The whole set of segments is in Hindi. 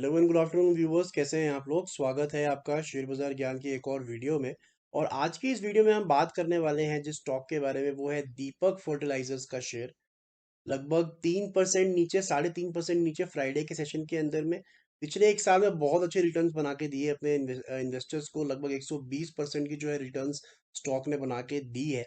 Hello and good afternoon viewers, कैसे हैं आप लोग। स्वागत है आपका शेयर बाजार ज्ञान की एक और वीडियो में। और आज की इस वीडियो में हम बात करने वाले हैं जिस स्टॉक के बारे में, वो है दीपक फर्टिलाइजर्स का शेयर। लगभग 3% नीचे, 3.5% नीचे फ्राइडे के सेशन के अंदर में। पिछले एक साल में बहुत अच्छे रिटर्न्स बना के दिए अपने इन्वेस्टर्स को। लगभग 120% की जो है रिटर्न्स स्टॉक ने बना के दी है।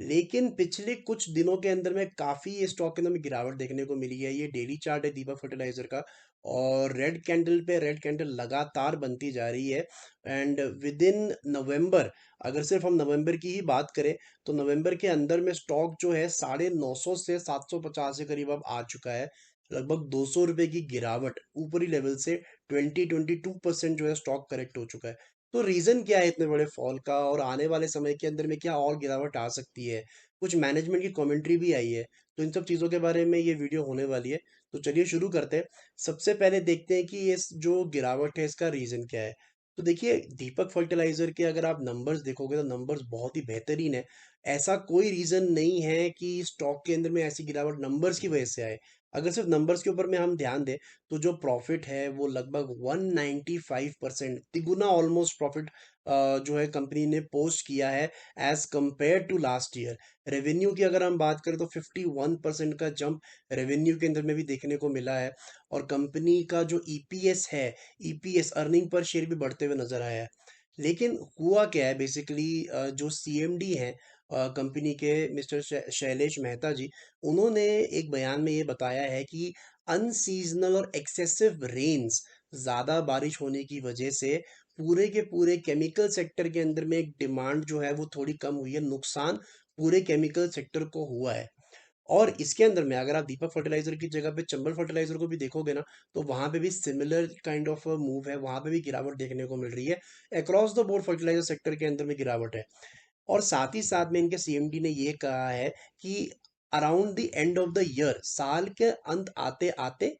लेकिन पिछले कुछ दिनों के अंदर में काफी ये स्टॉक के अंदर में गिरावट देखने को मिली है। ये डेली चार्ट है दीपक फर्टिलाइजर का, और रेड कैंडल पे रेड कैंडल लगातार बनती जा रही है। एंड विद इन नवंबर, अगर सिर्फ हम नवंबर की ही बात करें, तो नवंबर के अंदर में स्टॉक जो है 950 से 750 के करीब अब आ चुका है। लगभग 200 रुपए की गिरावट ऊपरी लेवल से 22% जो है स्टॉक करेक्ट हो चुका है। तो रीजन क्या है इतने बड़े फॉल का, और आने वाले समय के अंदर में क्या और गिरावट आ सकती है। कुछ मैनेजमेंट की कमेंट्री भी आई है। तो इन सब चीजों के बारे में ये वीडियो होने वाली है। तो चलिए शुरू करते हैं। सबसे पहले देखते हैं कि इस जो गिरावट है इसका रीजन क्या है। तो देखिए, दीपक फर्टिलाइजर के अगर आप नंबर्स देखोगे तो नंबर्स बहुत ही बेहतरीन है। ऐसा कोई रीजन नहीं है कि स्टॉक के अंदर में ऐसी गिरावट नंबर्स की वजह से आए। अगर सिर्फ नंबर्स के ऊपर में हम ध्यान दें, तो जो प्रॉफिट है वो लगभग 195%, तिगुना ऑलमोस्ट प्रॉफिट जो है कंपनी ने पोस्ट किया है as compared to last year. Revenue की अगर हम बात करें तो 51% का जंप रेवेन्यू के अंदर में भी देखने को मिला है। और कंपनी का जो ईपीएस है, ईपीएस अर्निंग पर शेयर भी बढ़ते हुए नजर आया है। लेकिन हुआ क्या है बेसिकली, जो सीएमडी हैं कंपनी के, मिस्टर शैलेश मेहता जी, उन्होंने एक बयान में ये बताया है कि अनसीजनल और एक्सेसिव रेन्स, ज्यादा बारिश होने की वजह से पूरे के पूरे केमिकल सेक्टर के अंदर में एक डिमांड जो है वो थोड़ी कम हुई है। नुकसान पूरे केमिकल सेक्टर को हुआ है। और इसके अंदर में अगर आप दीपक फर्टिलाइजर की जगह पे चंबल फर्टिलाइजर को भी देखोगे ना, तो वहां पे भी सिमिलर काइंड ऑफ मूव है। वहां पे भी गिरावट देखने को मिल रही है। Across the board fertiliser sector के अंदर में गिरावट है। और साथ ही साथ में इनके सीएमडी ने ये कहा है कि around the end of the year, साल के अंत आते आते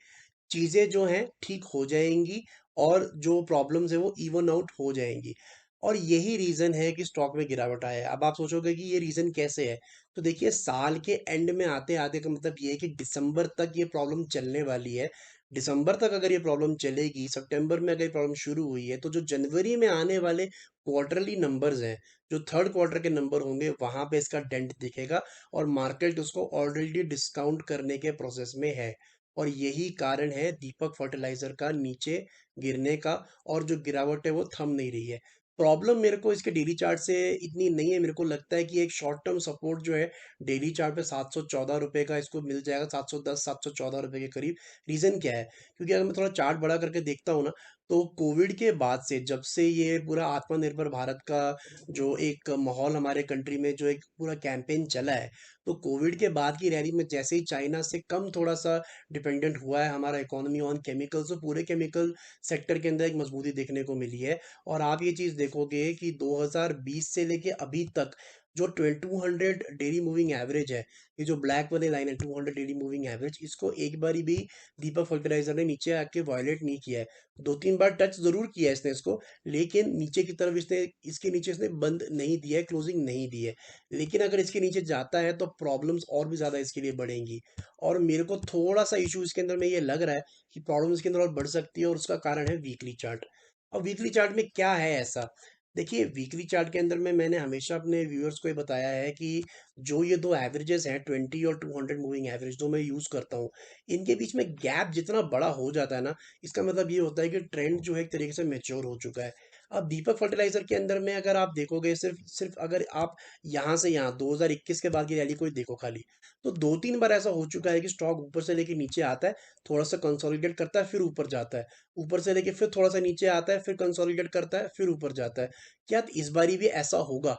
चीजें जो हैं ठीक हो जाएंगी, और जो प्रॉब्लम्स है वो इवन आउट हो जाएंगी। और यही रीजन है कि स्टॉक में गिरावट आया है। अब आप सोचोगे कि ये रीजन कैसे है। तो देखिए, साल के एंड में आते आते का मतलब ये है कि दिसंबर तक ये प्रॉब्लम चलने वाली है। दिसंबर तक अगर ये प्रॉब्लम चलेगी, सितंबर में अगर ये प्रॉब्लम शुरू हुई है, तो जो जनवरी में आने वाले क्वार्टरली नंबर्स हैं, जो थर्ड क्वार्टर के नंबर होंगे, वहां पे इसका डेंट दिखेगा। और मार्केट उसको ऑलरेडी डिस्काउंट करने के प्रोसेस में है। और यही कारण है दीपक फर्टिलाइजर का नीचे गिरने का। और जो गिरावट है वो थम नहीं रही है। प्रॉब्लम मेरे को इसके डेली चार्ट से इतनी नहीं है। मेरे को लगता है कि एक शॉर्ट टर्म सपोर्ट जो है डेली चार्ट पे 714 रुपए का इसको मिल जाएगा, 710 714 रुपए के करीब। रीजन क्या है, क्योंकि अगर मैं थोड़ा चार्ट बड़ा करके देखता हूँ ना, तो कोविड के बाद से, जब से ये पूरा आत्मनिर्भर भारत का जो एक माहौल हमारे कंट्री में, जो एक पूरा कैंपेन चला है, तो कोविड के बाद की रैली में जैसे ही चाइना से कम थोड़ा सा डिपेंडेंट हुआ है हमारा इकोनॉमी ऑन केमिकल्स, तो पूरे केमिकल सेक्टर के अंदर एक मजबूती देखने को मिली है। और आप ये चीज देखोगे कि 2020 से लेके अभी तक जो 200 डेली मूविंग एवरेज है, ये जो ब्लैक वाली लाइन है 200 डेली मूविंग एवरेज, इसको एक बारी भी दीपक फर्टिलाइजर ने नीचे आके वायलेट नहीं किया है। दो तीन बार टच जरूर किया है इसने इसको, लेकिन नीचे की तरफ इसने, इसके नीचे इसने बंद नहीं दिया है, क्लोजिंग नहीं दी है। लेकिन अगर इसके नीचे जाता है तो प्रॉब्लम्स और भी ज्यादा इसके लिए बढ़ेंगी। और मेरे को थोड़ा सा इशू इसके अंदर में ये लग रहा है कि प्रॉब्लम इसके अंदर और बढ़ सकती है, और उसका कारण है वीकली चार्ट। अब वीकली चार्ट में क्या है ऐसा। देखिए, वीकली चार्ट के अंदर में मैंने हमेशा अपने व्यूअर्स को ये बताया है कि जो ये दो एवरेजेस हैं, 20 और 200 मूविंग एवरेज, जो मैं यूज करता हूँ, इनके बीच में गैप जितना बड़ा हो जाता है ना, इसका मतलब ये होता है कि ट्रेंड जो है एक तरीके से मेच्योर हो चुका है। अब दीपक फर्टिलाइजर के अंदर में अगर आप देखोगे, सिर्फ सिर्फ अगर आप यहाँ से यहाँ 2021 के बाद की रैली को ही देखो खाली, तो दो तीन बार ऐसा हो चुका है कि स्टॉक ऊपर से लेके नीचे आता है, थोड़ा सा कंसोलिडेट करता है, फिर ऊपर जाता है, ऊपर से लेके फिर थोड़ा सा नीचे आता है, फिर कंसोलिडेट करता है, फिर ऊपर जाता है। क्या इस बारी भी ऐसा होगा।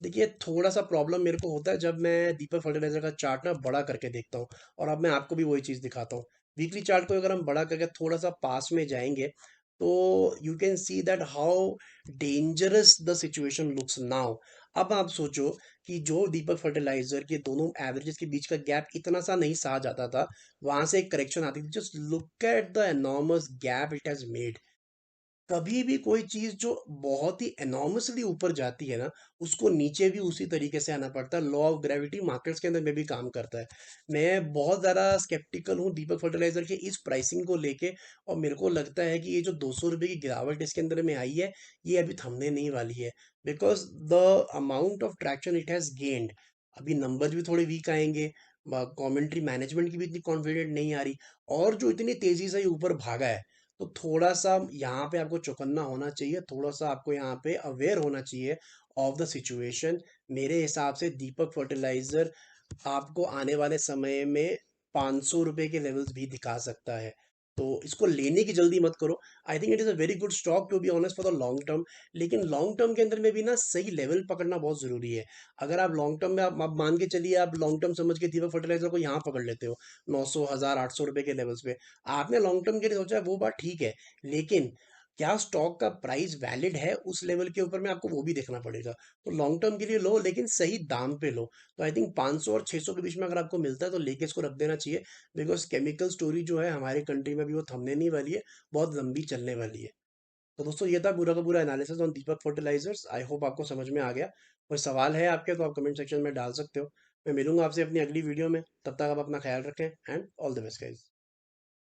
देखिए, थोड़ा सा प्रॉब्लम मेरे को होता है जब मैं दीपक फर्टिलाइजर का चार्ट ना बड़ा करके देखता हूँ। और अब मैं आपको भी वही चीज दिखाता हूँ। वीकली चार्ट को अगर हम बड़ा करके थोड़ा सा पास में जाएंगे, तो you can see that how dangerous the situation looks now. अब आप सोचो कि जो दीपक फर्टिलाइजर के दोनों एवरेजेस के बीच का गैप इतना सा नहीं सहा जाता था, वहां से एक करेक्शन आती थी। Just look at the enormous gap it has made. कभी भी कोई चीज जो बहुत ही एनॉर्मसली ऊपर जाती है ना, उसको नीचे भी उसी तरीके से आना पड़ता है। लॉ ऑफ ग्रेविटी मार्केट्स के अंदर में भी काम करता है। मैं बहुत ज़्यादा स्केप्टिकल हूँ दीपक फर्टिलाइजर के इस प्राइसिंग को लेके, और मेरे को लगता है कि ये जो 200 रुपये की गिरावट इसके अंदर में आई है, ये अभी थमने नहीं वाली है। Because the amount of traction it has gained, अभी नंबर भी थोड़े वीक आएंगे, कमेंट्री मैनेजमेंट की भी इतनी कॉन्फिडेंट नहीं आ रही, और जो इतनी तेजी से ये ऊपर भागा है, तो थोड़ा सा यहाँ पे आपको चौकन्ना होना चाहिए, थोड़ा सा आपको यहाँ पे अवेयर होना चाहिए ऑफ द सिचुएशन। मेरे हिसाब से दीपक फर्टिलाइजर आपको आने वाले समय में 500 रुपये के लेवल्स भी दिखा सकता है। तो इसको लेने की जल्दी मत करो। I think it is a very good stock to be honest for the long term. लेकिन लॉन्ग टर्म के अंदर में भी ना सही लेवल पकड़ना बहुत ज़रूरी है। अगर आप लॉन्ग टर्म में आप मान के चलिए, आप लॉन्ग टर्म समझ के दीपक फर्टिलाइजर को यहाँ पकड़ लेते हो 900, 1000, 800 रुपये के लेवल्स पे, आपने लॉन्ग टर्म के लिए सोचा है, वो बात ठीक है। लेकिन क्या स्टॉक का प्राइस वैलिड है उस लेवल के ऊपर में, आपको वो भी देखना पड़ेगा। तो लॉन्ग टर्म के लिए लो, लेकिन सही दाम पे लो। तो आई थिंक 500 और 600 के बीच में अगर आपको मिलता है तो लेके इसको रख देना चाहिए। बिकॉज केमिकल स्टोरी जो है हमारे कंट्री में भी वो थमने नहीं वाली है, बहुत लंबी चलने वाली है। तो दोस्तों, ये था पूरा का पूरा analysis on Deepak Fertilisers. I hope आपको समझ में आ गया। कोई सवाल है आपके तो आप कमेंट सेक्शन में डाल सकते हो। मैं मिलूंगा आपसे अपनी अगली वीडियो में, तब तक आप अपना ख्याल रखें, and all the best guys.